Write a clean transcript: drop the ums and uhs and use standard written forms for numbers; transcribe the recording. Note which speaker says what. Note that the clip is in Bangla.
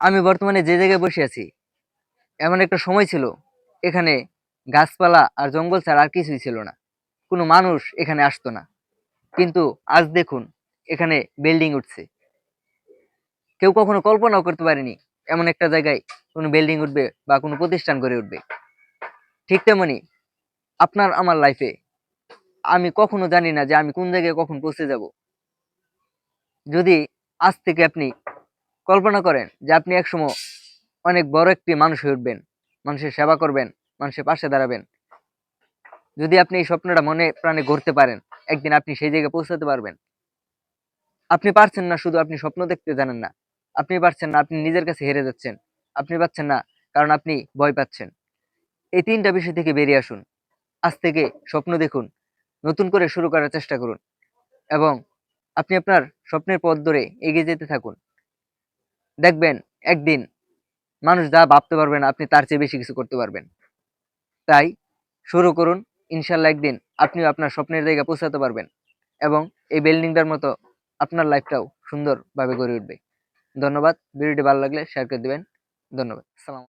Speaker 1: আমি বর্তমানে যে জায়গায় বসে আছি, এমন একটা সময় ছিল এখানে গাছপালা আর জঙ্গল ছাড়া আর কিছুই ছিল না। কোনো মানুষ এখানে আসতো না। কিন্তু আজ দেখুন এখানে বিল্ডিং উঠছে। কেউ কখনো কল্পনাও করতে পারেনি এমন একটা জায়গায় কোনো বিল্ডিং উঠবে বা কোনো প্রতিষ্ঠান গড়ে উঠবে। ঠিক তেমনি আপনার আমার লাইফে আমি কখনো জানি না যে আমি কোন জায়গায় কখন পৌঁছে যাব। যদি আজ থেকে আপনি কল্পনা করেন যে আপনি একসময় অনেক বড় একটি মানুষ হয়ে উঠবেন, মানুষের সেবা করবেন, মানুষের পাশে দাঁড়াবেন। যদি আপনি এই স্বপ্নটা মনে প্রাণে গড়তে পারেন, একদিন আপনি সেই জায়গায় পৌঁছাতে পারবেন। আপনি পারছেন না, শুধু আপনি স্বপ্ন দেখতে জানেন না। আপনি পারছেন না, আপনি নিজের কাছে হেরে যাচ্ছেন। আপনি পাচ্ছেন না কারণ আপনি ভয় পাচ্ছেন। এই ৩ টা বিষয় থেকে বেরিয়ে আসুন। আজ থেকে স্বপ্ন দেখুন, নতুন করে শুরু করার চেষ্টা করুন এবং আপনি আপনার স্বপ্নের পথ ধরে এগিয়ে যেতে থাকুন। দেখবেন একদিন মানুষ যা ভাবতে পারবে না, আপনি তার চেয়ে বেশি কিছু করতে পারবেন। তাই শুরু করুন। ইনশাআল্লাহ একদিন আপনিও আপনার স্বপ্নের জায়গায় পৌঁছাতে পারবেন এবং এই বিল্ডিংটার মতো আপনার লাইফটাও সুন্দরভাবে গড়ে উঠবে। ধন্যবাদ। ভিডিওটি ভালো লাগলে শেয়ার করে দিবেন। ধন্যবাদ। সালাম।